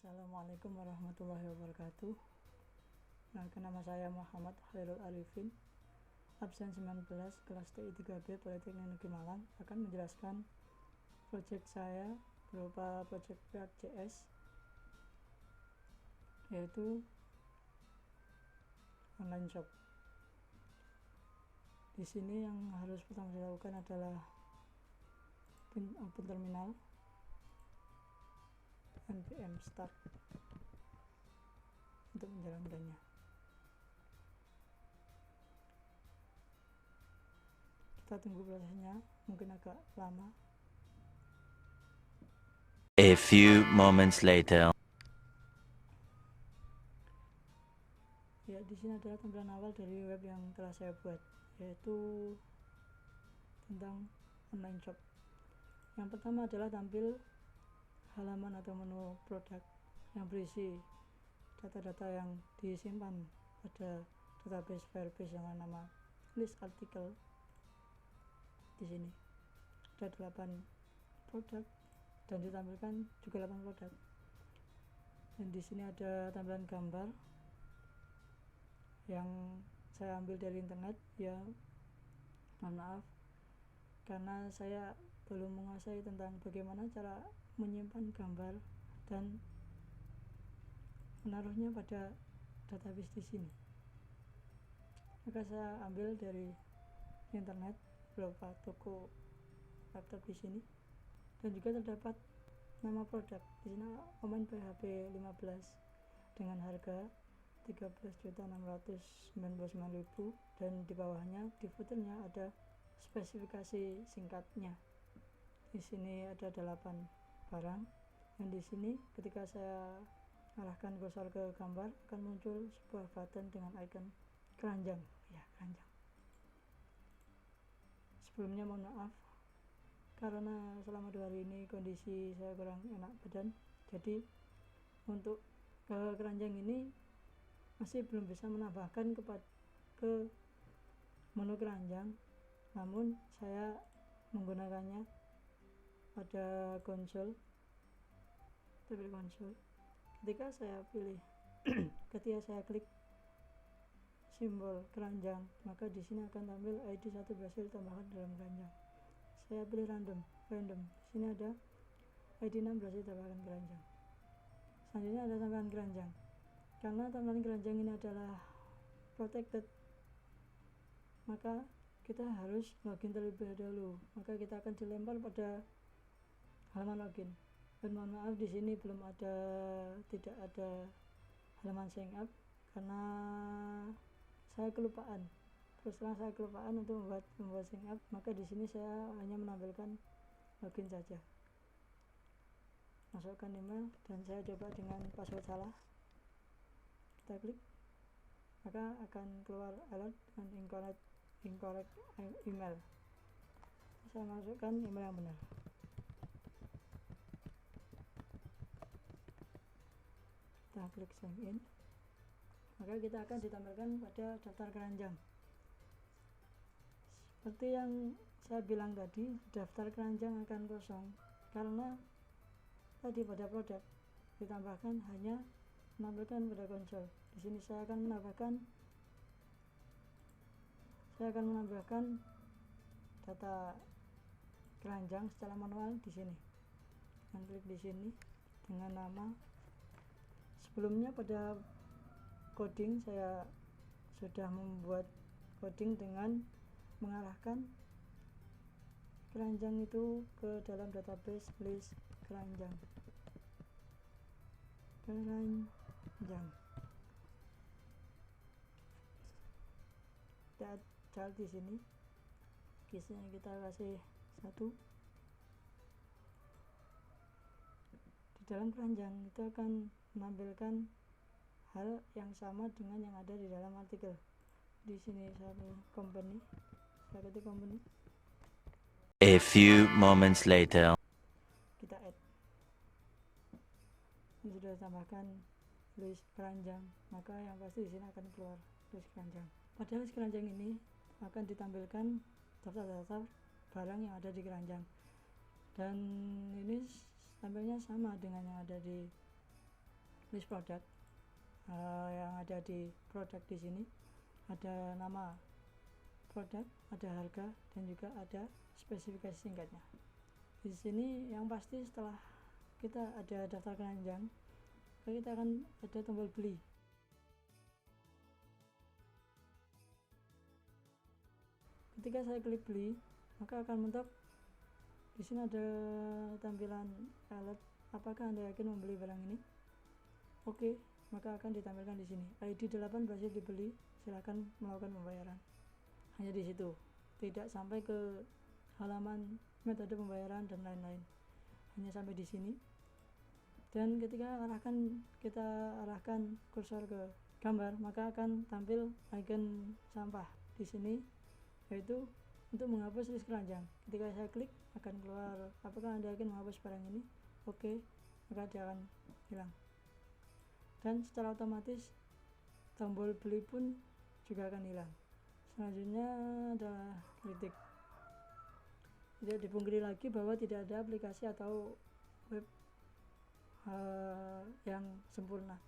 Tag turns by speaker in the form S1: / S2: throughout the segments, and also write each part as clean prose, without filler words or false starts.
S1: Assalamualaikum warahmatullahi wabarakatuh. Nama saya Muhammad Khairul Arifin, absen 19 kelas TI 3B Politeknik Negeri Malang, akan menjelaskan proyek saya berupa proyek React.js, yaitu online shop. Di sini yang harus pertama dilakukan adalah open terminal, npm start untuk menjalankannya. Kita tunggu prosesnya, mungkin agak lama.
S2: A few moments later.
S1: Ya, di sini adalah tampilan awal dari web yang telah saya buat, yaitu tentang online shop. Yang pertama adalah tampil halaman atau menu produk yang berisi data-data yang disimpan pada database Firebase dengan nama list artikel. Di sini ada 8 produk dan ditampilkan juga 8 produk. Dan di sini ada tampilan gambar yang saya ambil dari internet, ya mohon maaf karena saya belum menguasai tentang bagaimana cara menyimpan gambar dan menaruhnya pada database di sini. Maka saya ambil dari internet beberapa toko laptop di sini, dan juga terdapat nama produk di sini, Omen PHP 15 dengan harga 13.699.000, dan di bawahnya di footernya ada spesifikasi singkatnya. Di sini ada 8 barang, dan di sini ketika saya arahkan kursor ke gambar akan muncul sebuah button dengan icon keranjang, ya keranjang. Sebelumnya mohon maaf karena selama 2 hari ini kondisi saya kurang enak badan, jadi untuk keranjang ini masih belum bisa menambahkan ke menu keranjang, namun saya menggunakannya pada konsol. Ketika saya klik simbol keranjang, maka di sini akan tampil ID 1 berhasil ditambahkan dalam keranjang. Saya pilih random. Di sini ada ID 6 berhasil ditambahkan keranjang. Selanjutnya ada tampilan keranjang. Karena tampilan keranjang ini adalah protected, maka kita harus login terlebih dahulu. Maka kita akan dilempar pada halaman login. Dan mohon maaf di sini tidak ada halaman sign up karena saya kelupaan. Terus terang saya kelupaan untuk membuat sign up, maka di sini saya hanya menampilkan login saja. Masukkan email dan saya coba dengan password salah. Kita klik, maka akan keluar alert dengan incorrect email. Saya masukkan email yang benar. Kita klik sign in, maka kita akan ditampilkan pada daftar keranjang. Seperti yang saya bilang tadi, daftar keranjang akan kosong karena tadi pada produk ditambahkan hanya menampilkan pada konsol. Di sini saya akan menambahkan data keranjang secara manual di sini. Dan klik di sini dengan nama. Sebelumnya pada coding saya sudah membuat coding dengan mengarahkan keranjang itu ke dalam database list keranjang. Kita di sini kisnya kita kasih 1. Di dalam keranjang itu akan menampilkan hal yang sama dengan yang ada di dalam artikel. Di sini saya ketik company.
S2: A few moments later.
S1: Kita add. Ini sudah ditambahkan list keranjang, maka yang pasti di sini akan keluar list keranjang. Pada list keranjang ini akan ditampilkan daftar-daftar barang yang ada di keranjang, dan ini tampilnya sama dengan yang ada di list produk. Yang ada di produk di sini ada nama produk, ada harga, dan juga ada spesifikasi singkatnya. Di sini yang pasti setelah kita ada daftar keranjang, kita akan ada tombol beli. Ketika saya klik beli, maka akan mentok di sini ada tampilan alert, apakah Anda yakin membeli barang ini? Oke, maka akan ditampilkan di sini ID 8 berhasil dibeli, silakan melakukan pembayaran. Hanya di situ, tidak sampai ke halaman metode pembayaran dan lain-lain, hanya sampai di sini. Dan ketika kita arahkan kursor ke gambar, maka akan tampil icon sampah di sini, yaitu untuk menghapus list keranjang. Ketika saya klik, akan keluar apakah Anda yakin menghapus barang ini? Oke, maka dia akan hilang. Dan secara otomatis tombol beli pun juga akan hilang. Selanjutnya adalah kritik. Tidak dipungkiri lagi bahwa tidak ada aplikasi atau web yang sempurna.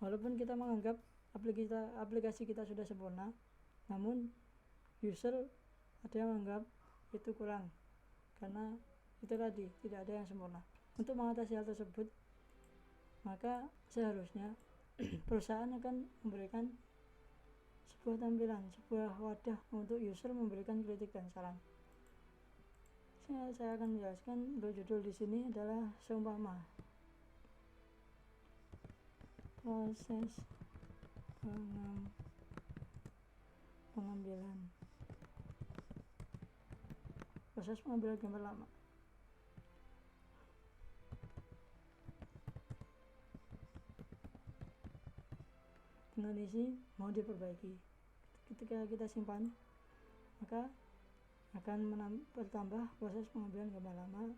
S1: Walaupun kita menganggap aplikasi kita sudah sempurna, namun user ada yang menganggap itu kurang, karena itu tadi tidak ada yang sempurna. Untuk mengatasi hal tersebut, maka seharusnya perusahaan akan memberikan sebuah tampilan, sebuah wadah untuk user memberikan kritik dan saran. Saya akan menjelaskan untuk judul di sini adalah seumpama proses pengambilan gambar lama. Dengan isi mau diperbaiki. Ketika kita simpan, maka akan bertambah proses pengambilan gambar lama,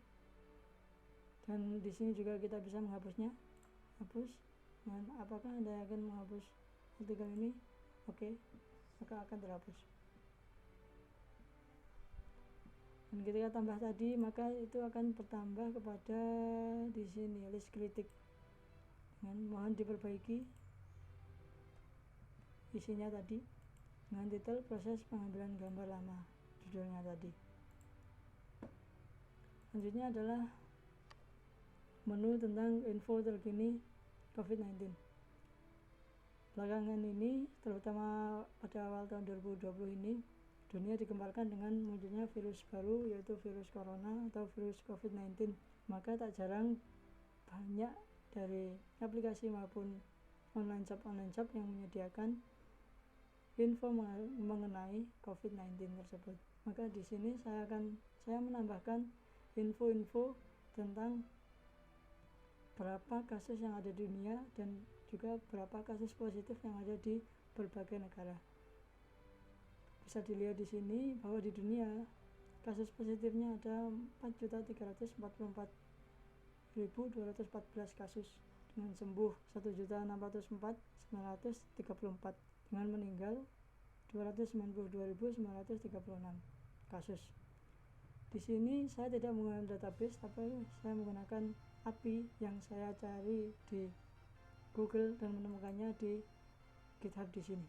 S1: dan di sini juga kita bisa menghapusnya. Hapus. Dan apakah Anda akan menghapus artikel ini? Oke, maka akan terhapus. Dan ketika tambah tadi, maka itu akan bertambah kepada di sini list kritik. Dan mohon diperbaiki isinya tadi dengan titel proses pengambilan gambar lama, judulnya tadi. Selanjutnya adalah menu tentang info terkini COVID-19. Belakangan ini, terutama pada awal tahun 2020 ini, dunia digemparkan dengan munculnya virus baru, yaitu virus corona atau virus COVID-19. Maka tak jarang banyak dari aplikasi maupun online shop yang menyediakan info mengenai COVID-19 tersebut. Maka di sini saya menambahkan info-info tentang berapa kasus yang ada di dunia dan juga berapa kasus positif yang ada di berbagai negara. Bisa dilihat di sini bahwa di dunia kasus positifnya ada 4.344.214 kasus, dengan sembuh 1.604.934, dengan meninggal 292.936 kasus. Di sini saya tidak menggunakan database, tapi saya menggunakan API yang saya cari di Google dan menemukannya di GitHub di sini.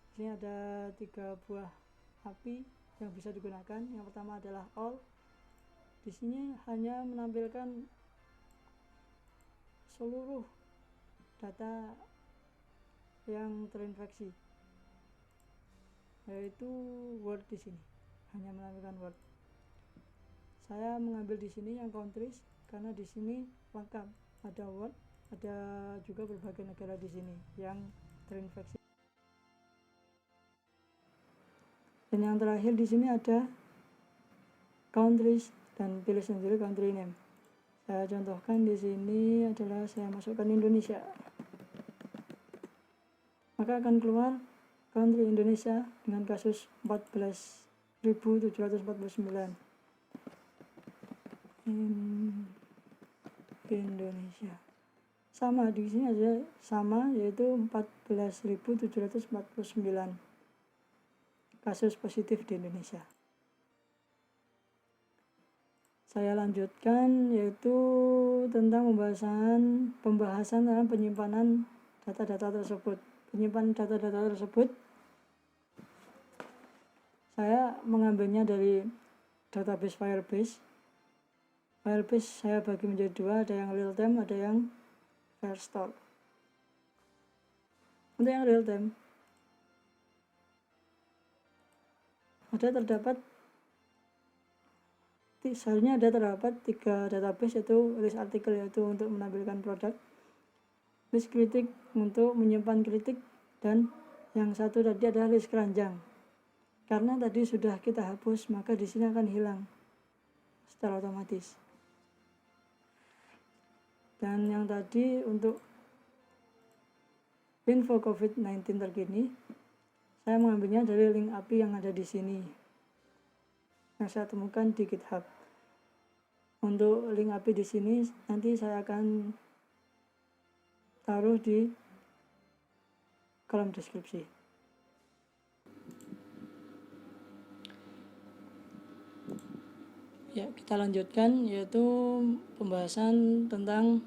S1: Di sini ada 3 buah API yang bisa digunakan. Yang pertama adalah all. Di sini hanya menampilkan seluruh data yang terinfeksi, yaitu Word. Di sini hanya menampilkan Word. Saya mengambil di sini yang countries karena di sini lengkap, ada Word, ada juga berbagai negara di sini yang terinfeksi. Dan yang terakhir di sini ada countries dan pilih sendiri country name. Saya contohkan di sini adalah saya masukkan Indonesia. Maka akan keluar country Indonesia dengan kasus 14.749. Indonesia. Sama di sini aja sama, yaitu 14.749 kasus positif di Indonesia. saya lanjutkan, yaitu tentang pembahasan dalam penyimpanan data-data tersebut. Penyimpanan data-data tersebut saya mengambilnya dari database Firebase. Firebase saya bagi menjadi dua, ada yang real time, ada yang Firestore. Untuk yang real time seharusnya ada terdapat 3 database, yaitu list artikel yaitu untuk menampilkan produk, list kritik untuk menyimpan kritik, dan yang satu tadi adalah list keranjang. Karena tadi sudah kita hapus, maka di sini akan hilang secara otomatis. Dan yang tadi untuk info COVID-19 terkini, saya mengambilnya dari link API yang ada di sini, yang saya temukan di GitHub. Untuk link API di sini nanti saya akan taruh di kolom deskripsi. Ya, kita lanjutkan, yaitu pembahasan tentang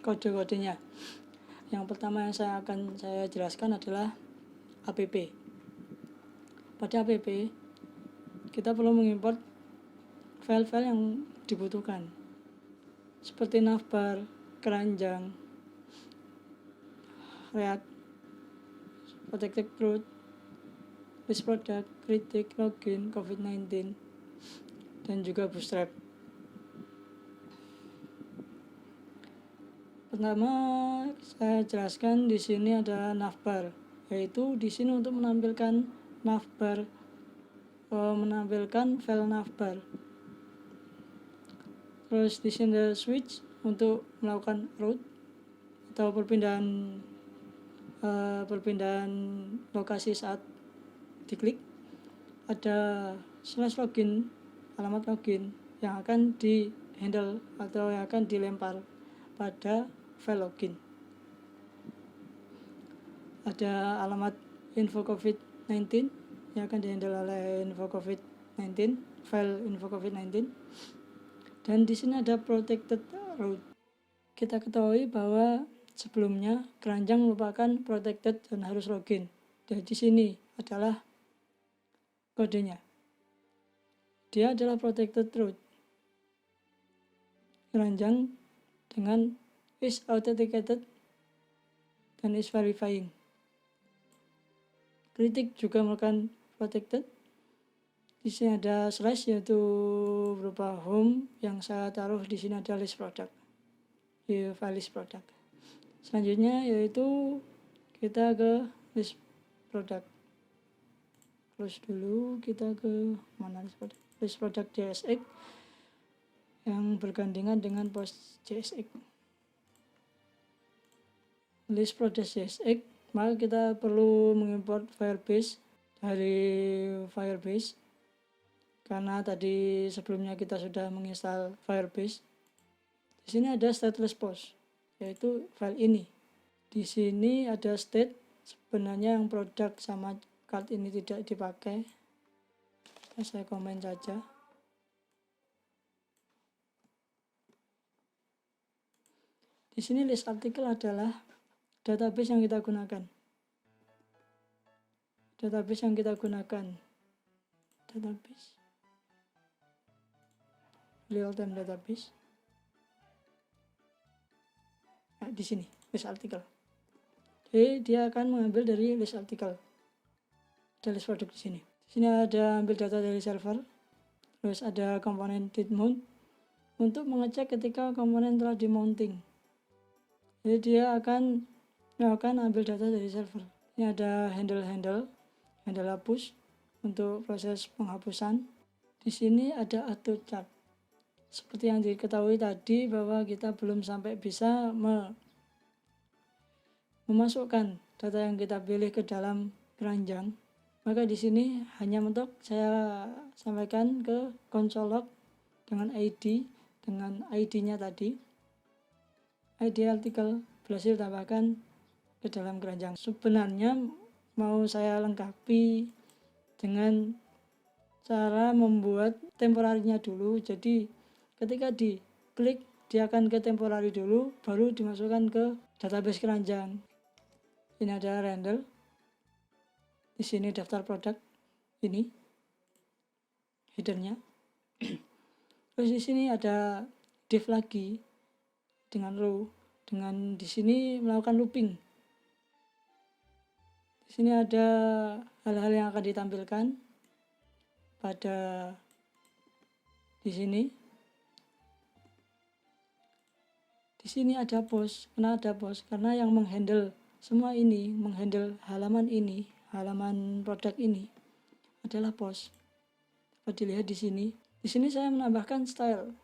S1: kode-kodenya. Yang pertama yang saya jelaskan adalah app. Pada app kita perlu mengimport file-file yang dibutuhkan, seperti navbar, keranjang, React, protected root, list product, kritik, login, COVID-19, dan juga bootstrap. Pertama saya jelaskan di sini ada navbar, yaitu di sini untuk menampilkan navbar, menampilkan file navbar. Terus di sini ada switch untuk melakukan root atau perpindahan lokasi saat diklik. Ada /login, alamat login yang akan di handle atau yang akan dilempar pada file login. Ada alamat info COVID-19 yang akan dihandle oleh info COVID-19, file info COVID-19. Dan di sini ada protected root. Kita ketahui bahwa sebelumnya keranjang merupakan protected dan harus login. Dan di sini adalah kodenya. Dia adalah protected root. Keranjang dengan is authenticated dan is verifying. Kritik juga merupakan protected. Di sini ada slash, yaitu berupa home, yang saya taruh di sini ada list product, di file list product. Selanjutnya yaitu kita ke list product. Terus dulu kita ke mana list product JSX yang bergandengan dengan post JSX. List product JSX, maka kita perlu mengimport Firebase dari Firebase. Karena tadi sebelumnya kita sudah menginstal Firebase. Di sini ada stateless post, yaitu file ini. Di sini ada state, sebenarnya yang produk sama card ini tidak dipakai. Saya komen saja. Di sini list artikel adalah database yang kita gunakan. Database real-time database. Nah, di sini list artikel. Jadi dia akan mengambil dari list artikel. Ada list produk di sini. Di sini ada ambil data dari server. Terus ada komponen did mount untuk mengecek ketika komponen telah di mounting. Jadi dia akan ambil data dari server. Ini ada handle hapus untuk proses penghapusan. Di sini ada auto chart. Seperti yang diketahui tadi bahwa kita belum sampai bisa memasukkan data yang kita pilih ke dalam keranjang. Maka di sini hanya mentok saya sampaikan ke console log dengan ID-nya tadi. ID artikel berhasil tambahkan ke dalam keranjang. Sebenarnya mau saya lengkapi dengan cara membuat temporarinya dulu. Jadi ketika diklik dia akan ke temporary dulu, baru dimasukkan ke database keranjang. Ini ada render. Di sini daftar produk ini headernya. Terus di sini ada div lagi dengan row, dengan di sini melakukan looping. Di sini ada hal-hal yang akan ditampilkan pada di sini. Di sini ada post. Kenapa ada post? Karena yang menghandle semua ini, menghandle halaman ini, halaman produk ini adalah post. Dapat dilihat di sini. Di sini saya menambahkan style.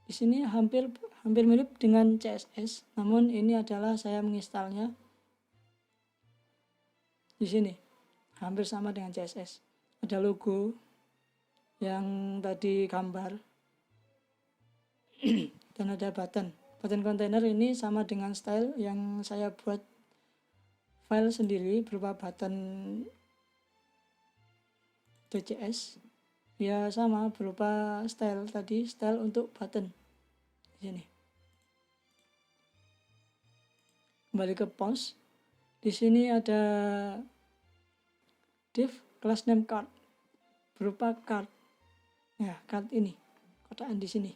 S1: Di sini hampir mirip dengan CSS, namun ini adalah saya menginstalnya. Di sini hampir sama dengan CSS. Ada logo yang tadi gambar dan ada button. Button container ini sama dengan style yang saya buat file sendiri berupa button .cs. Ya sama berupa style tadi, style untuk button. Di sini. Kembali ke post. Di sini ada div class name card berupa card. Ya, card ini. Kotaan di sini.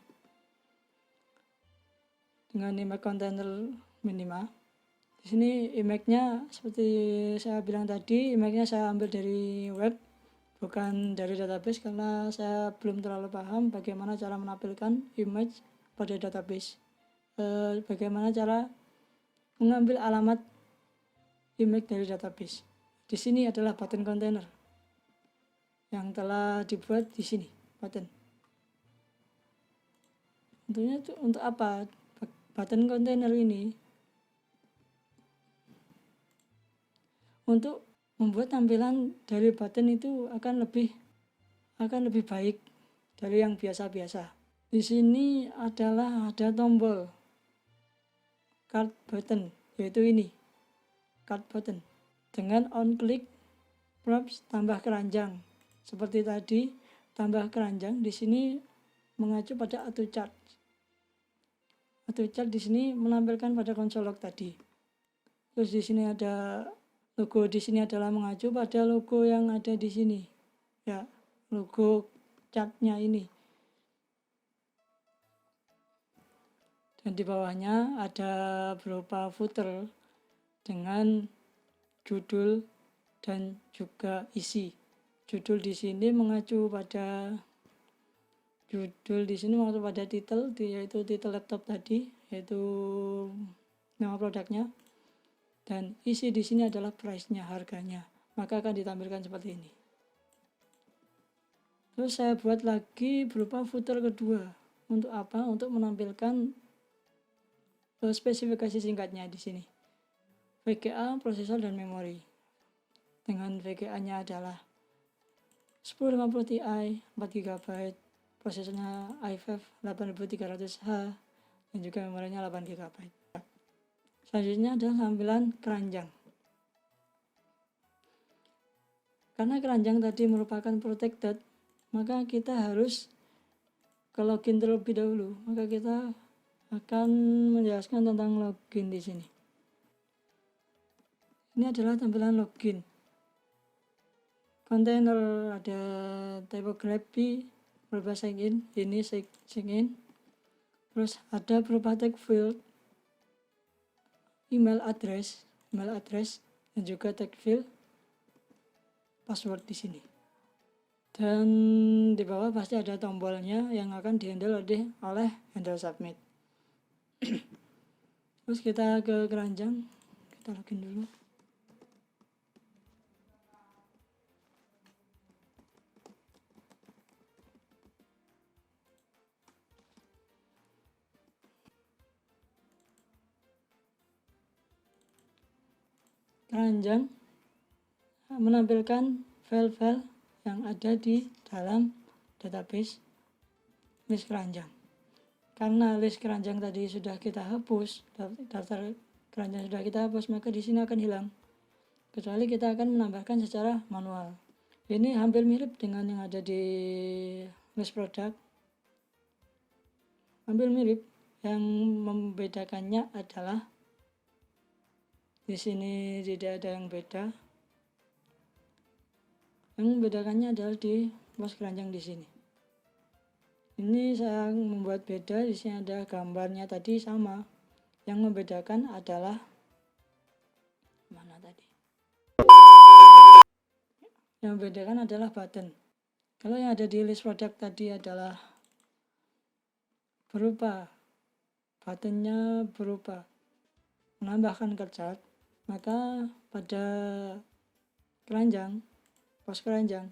S1: Dengan image container minima. Di sini image-nya seperti saya bilang tadi, image-nya saya ambil dari web, bukan dari database karena saya belum terlalu paham bagaimana cara menampilkan image pada database. Bagaimana cara mengambil alamat image dari database. Di sini adalah button container yang telah dibuat di sini, button. Tentunya itu untuk apa? Button container ini untuk membuat tampilan dari button itu akan lebih baik dari yang biasa-biasa. Di sini adalah ada tombol card button, yaitu ini card button dengan on click props tambah keranjang. Seperti tadi tambah keranjang, di sini mengacu pada auto chart. Auto chart di sini menampilkan pada konsol log tadi. Terus di sini ada logo, di sini adalah mengacu pada logo yang ada di sini. Ya, logo chartnya ini. Dan di bawahnya ada berupa footer dengan judul dan juga isi. Judul di sini mengacu pada title, yaitu title laptop tadi, yaitu nama produknya. Dan isi di sini adalah price-nya, harganya. Maka akan ditampilkan seperti ini. Terus saya buat lagi berupa footer kedua. Untuk apa? Untuk menampilkan spesifikasi singkatnya di sini. VGA, prosesor dan memori. Dengan VGA-nya adalah 1050 Ti 4GB, prosesornya i5 8300H dan juga memorinya 8GB. Selanjutnya adalah tampilan keranjang. Karena keranjang tadi merupakan protected, maka kita harus ke login terlebih dahulu. Maka kita akan menjelaskan tentang login di sini. Ini adalah tampilan login. Container ada typography berupa sign in, ini sign in. Terus ada berupa tag field, email address dan juga tag field password di sini. Dan di bawah pasti ada tombolnya yang akan dihandle oleh handle submit. Terus kita ke keranjang, kita login dulu. Keranjang menampilkan file-file yang ada di dalam database list keranjang. Karena list keranjang tadi sudah kita hapus, daftar keranjang sudah kita hapus, maka di sini akan hilang. Kecuali kita akan menambahkan secara manual. Ini hampir mirip dengan yang ada di list product, hampir mirip. Yang membedakannya adalah di sini tidak ada yang beda. Yang membedakannya adalah di pos keranjang di sini. Ini saya membuat beda, di sini ada gambarnya tadi sama. Yang membedakan adalah mana tadi? Yang membedakan adalah button. Kalau yang ada di list product tadi adalah berupa buttonnya berupa menambahkan kecat, maka pada keranjang, pos keranjang,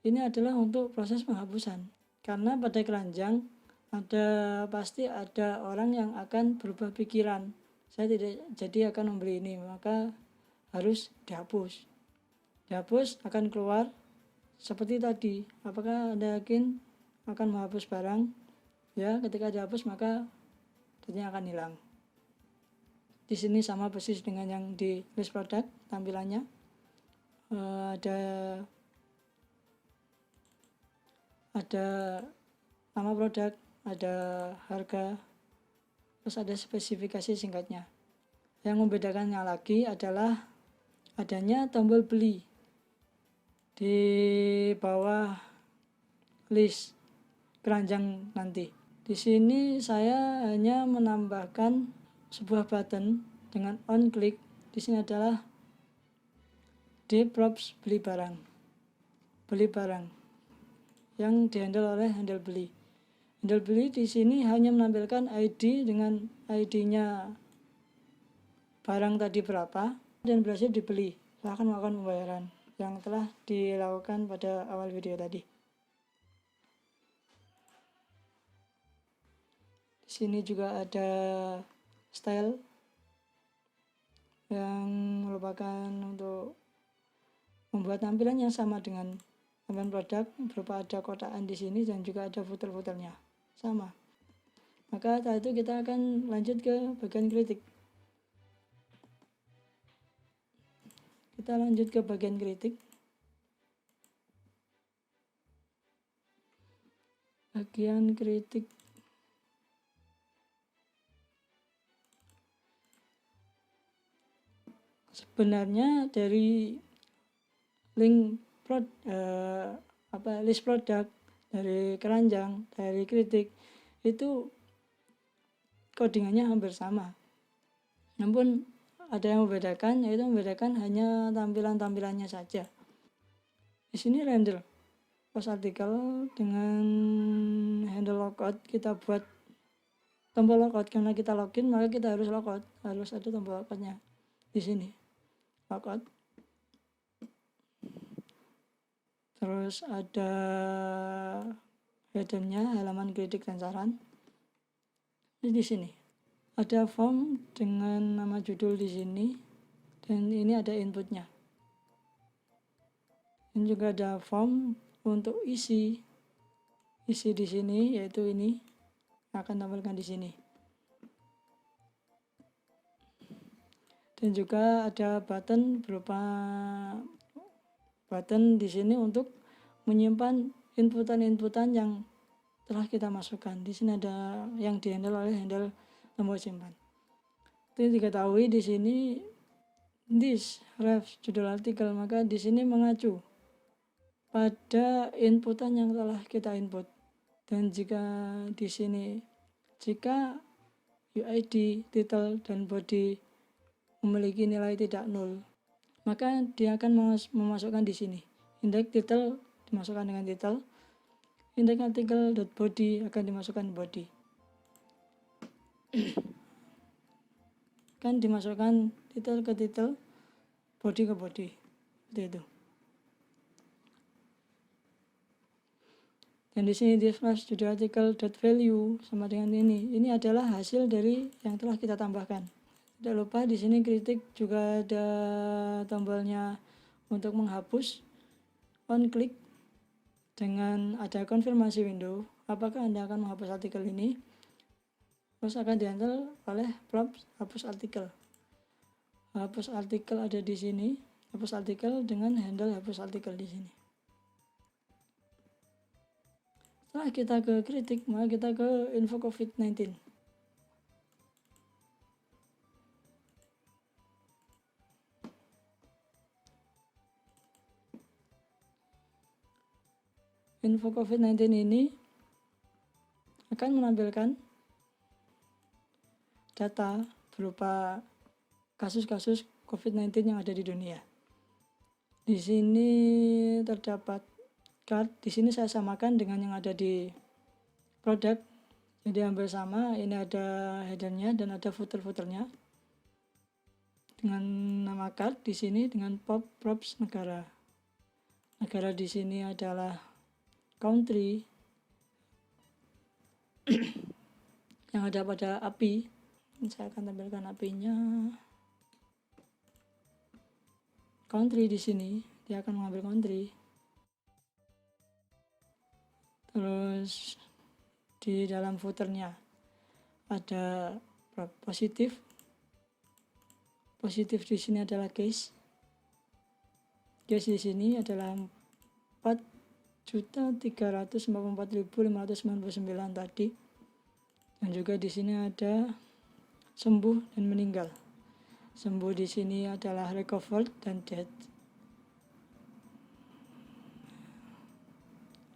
S1: ini adalah untuk proses penghapusan. Karena pada keranjang pasti ada orang yang akan berubah pikiran, saya tidak jadi akan membeli ini, maka harus dihapus. Dihapus akan keluar seperti tadi. Apakah Anda yakin akan menghapus barang? Ya, ketika dihapus maka datanya akan hilang. Di sini sama persis dengan yang di list product tampilannya. Ada nama produk, ada harga, terus ada spesifikasi singkatnya. Yang membedakannya lagi adalah adanya tombol beli di bawah list keranjang nanti. Di sini saya hanya menambahkan sebuah button dengan on click. Di sini adalah D-props beli barang yang dihandle oleh handle beli. Handle beli di sini hanya menampilkan ID dengan ID-nya barang tadi berapa dan berhasil dibeli. Silahkan melakukan pembayaran yang telah dilakukan pada awal video tadi. Di sini juga ada style yang merupakan untuk membuat tampilan yang sama dengan tampilan produk, berupa ada kotakan di sini dan juga ada footer-footernya sama. Maka setelah itu kita akan lanjut ke bagian kritik. Kita lanjut ke bagian kritik. Bagian kritik sebenarnya dari list produk, dari keranjang, dari kritik itu codingannya hampir sama. Namun ada yang membedakan, yaitu membedakan hanya tampilannya saja. Di sini render post artikel dengan handle logout, kita buat tombol logout karena kita login, maka kita harus logout, harus ada tombol logoutnya di sini. Logout. Terus ada headernya, halaman kritik dan saran. Di sini ada form dengan nama judul di sini, dan ini ada inputnya. Ini juga ada form untuk isi di sini, yaitu ini akan tampilkan di sini. Dan juga ada button berupa button di sini untuk menyimpan inputan yang telah kita masukkan. Di sini ada yang dihandle oleh handle tombol simpan. Itu diketahui di sini this ref judul artikel, maka di sini mengacu pada inputan yang telah kita input. Dan jika di sini jika UID, title dan body memiliki nilai tidak nol, maka dia akan memasukkan di sini. Index title dimasukkan dengan title, index artikel.body akan dimasukkan body. Kan dimasukkan title ke title, body ke body, seperti itu. Dan di sini display judul artikel.value sama dengan ini. Ini adalah hasil dari yang telah kita tambahkan. Tidak lupa di sini kritik juga ada tombolnya untuk menghapus, on click dengan ada konfirmasi window apakah Anda akan menghapus artikel ini. Terus akan dihandle oleh props hapus artikel. Hapus artikel ada di sini, hapus artikel dengan handle hapus artikel di sini. Setelah kita ke kritik, maka kita ke info COVID-19. Info COVID-19 ini akan menampilkan data berupa kasus-kasus COVID-19 yang ada di dunia. Di sini terdapat card, di sini saya samakan dengan yang ada di produk. Jadi hampir sama, ini ada headernya dan ada footer-footernya. Dengan nama card di sini dengan props negara. Negara di sini adalah country yang ada pada API. Saya akan tampilkan API-nya. Country di sini, dia akan mengambil country. Terus di dalam footernya ada positif. Positif di sini adalah case. Case di sini adalah 4.344.599 tadi. Dan juga di sini ada sembuh dan meninggal. Sembuh di sini adalah recovered dan dead.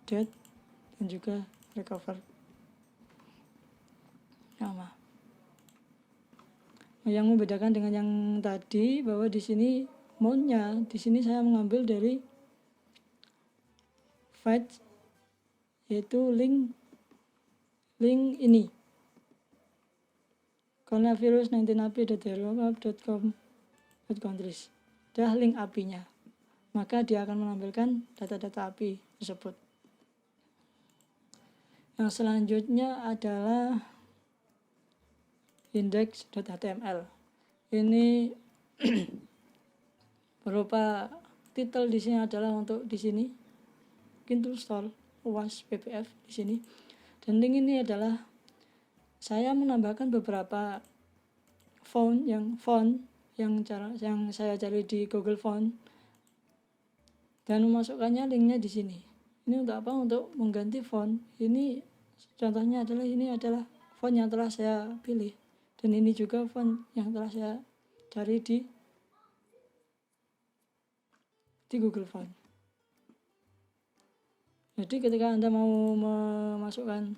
S1: Dead dan juga recovered. Nama. Yang membedakan dengan yang tadi bahwa di sini mode-nya, di sini saya mengambil dari fetch, yaitu link ini. Coronavirus 19api.com.countries. Dah link API-nya. Maka dia akan menampilkan data-data API tersebut. Yang selanjutnya adalah index.html. Ini berupa title di sini adalah untuk di sini install UAS PPF di sini. Dan link ini adalah saya menambahkan beberapa font yang saya cari di Google Font dan memasukkannya linknya di sini. Ini untuk apa? Untuk mengganti font. Ini contohnya adalah ini adalah font yang telah saya pilih dan ini juga font yang telah saya cari di Google Font. Jadi ketika Anda mau memasukkan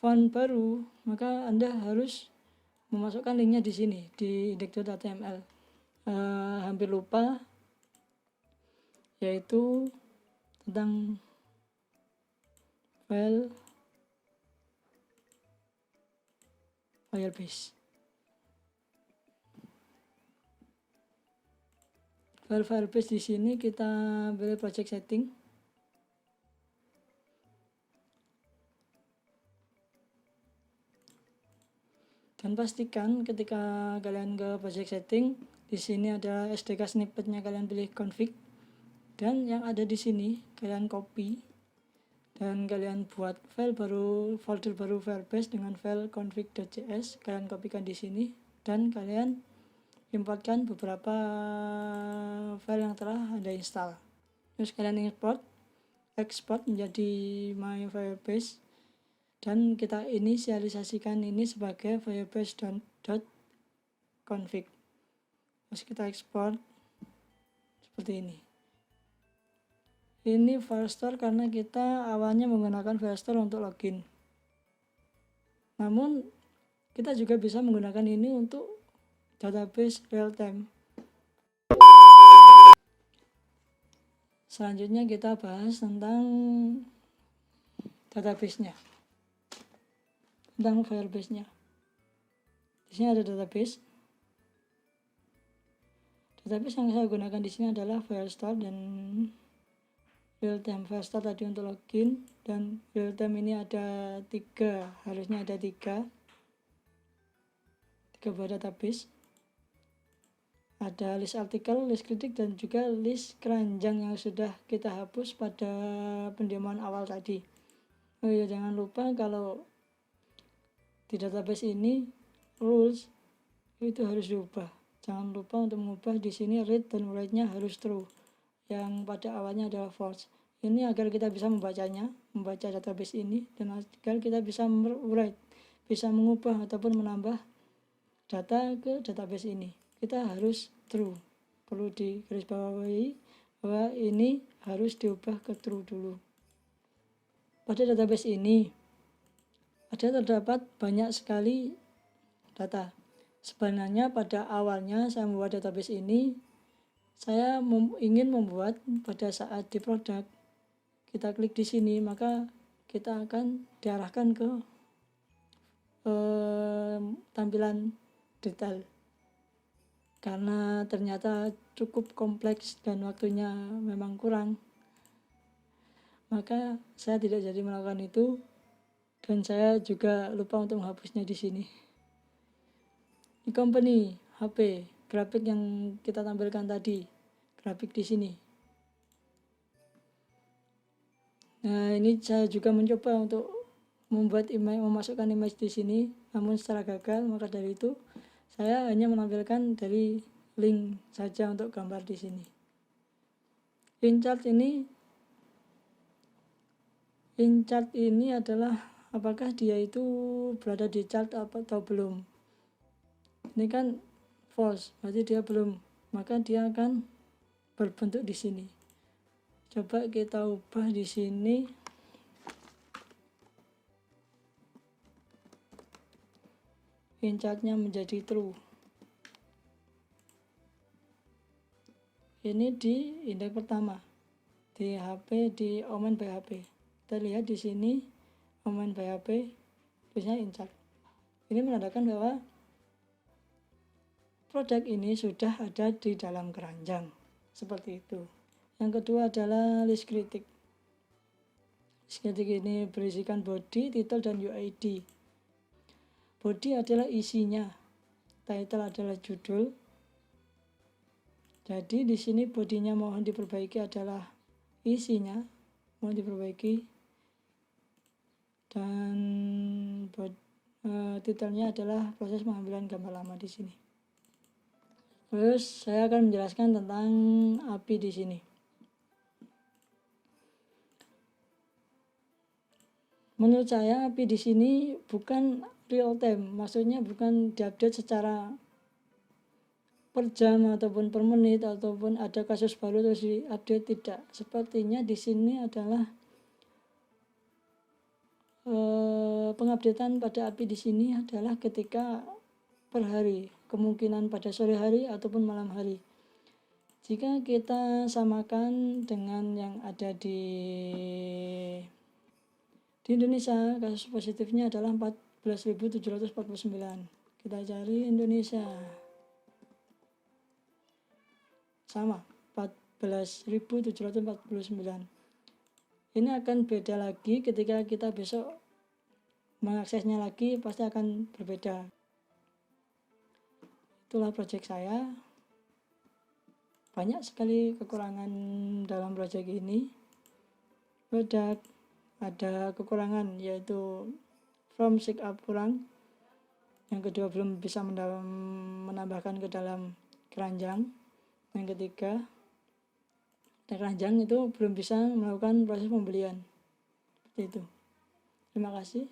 S1: font baru, maka Anda harus memasukkan linknya di sini di index.html. Hampir lupa, yaitu tentang Firebase. Firebase di sini kita pilih project setting. Dan pastikan ketika kalian ke project setting, di sini ada SDK snippetnya, kalian pilih config. Dan yang ada di sini kalian copy dan kalian buat file baru, folder baru Firebase dengan file config.js. Kalian kopikan di sini dan kalian importkan beberapa file yang telah Anda install. Terus kalian export menjadi my Firebase. Dan kita inisialisasikan ini sebagai firebase.config. Terus kita ekspor seperti ini. Ini Firestore karena kita awalnya menggunakan Firestore untuk login. Namun kita juga bisa menggunakan ini untuk database real time. Selanjutnya kita bahas tentang database-nya. Tentang Firebase-nya. Di sini ada database. Database yang saya gunakan di sini adalah Firestore dan real time. Firestore tadi untuk login dan real time ini ada 3, harusnya ada 3 buah database. Ada list artikel, list kritik, dan juga list keranjang yang sudah kita hapus pada pendemoan awal tadi. Oh ya, jangan lupa kalau di database ini rules itu harus diubah. Jangan lupa untuk mengubah di sini read dan write-nya harus true, yang pada awalnya adalah false. Ini agar kita bisa membaca database ini, dan agar kita bisa write, bisa mengubah ataupun menambah data ke database ini. Kita harus true. Perlu digarisbawahi bahwa ini harus diubah ke true dulu. Pada database ini terdapat banyak sekali data. Sebenarnya pada awalnya saya membuat database ini, saya ingin membuat pada saat di produk kita klik di sini, maka kita akan diarahkan ke tampilan detail. Karena ternyata cukup kompleks dan waktunya memang kurang, maka saya tidak jadi melakukan itu, dan saya juga lupa untuk menghapusnya di sini. Di company HP, grafik yang kita tampilkan tadi, grafik di sini. Nah, ini saya juga mencoba untuk membuat image, memasukkan image di sini, namun secara gagal. Maka dari itu saya hanya menampilkan dari link saja untuk gambar di sini. In chart ini adalah apakah dia itu berada di chart atau belum. Ini kan false, berarti dia belum, maka dia akan berbentuk di sini. Coba kita ubah di sini. In chartnya menjadi true. Ini di indeks pertama, di HP, di Omen by HP. Kita lihat di sini Omen by HP, tulisnya in chart. Ini menandakan bahwa produk ini sudah ada di dalam keranjang, seperti itu. Yang kedua adalah list kritik. List kritik ini berisikan body, title, dan UID. Body adalah isinya, title adalah judul. Jadi di sini bodinya mohon diperbaiki adalah isinya, mohon diperbaiki, dan titelnya adalah proses pengambilan gambar lama di sini. Terus saya akan menjelaskan tentang API di sini. Menurut saya API di sini bukan real time, maksudnya bukan diupdate secara per jam ataupun per menit ataupun ada kasus baru terus diupdate, tidak. Sepertinya di sini adalah pengupdatean pada API di sini adalah ketika per hari, kemungkinan pada sore hari ataupun malam hari. Jika kita samakan dengan yang ada di Indonesia, kasus positifnya adalah 14.749. Kita cari Indonesia. Sama, 14.749. Ini akan beda lagi ketika kita besok mengaksesnya lagi, pasti akan berbeda. Itulah project saya. Banyak sekali kekurangan dalam project ini. Produk ada kekurangan, yaitu from SIGUP kurang. Yang kedua, belum bisa menambahkan ke dalam keranjang. Yang ketiga, keranjang itu belum bisa melakukan proses pembelian. Seperti itu. Terima kasih.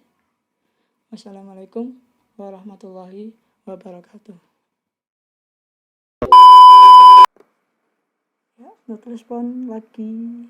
S1: Wassalamualaikum warahmatullahi wabarakatuh. Ya, not respon lagi.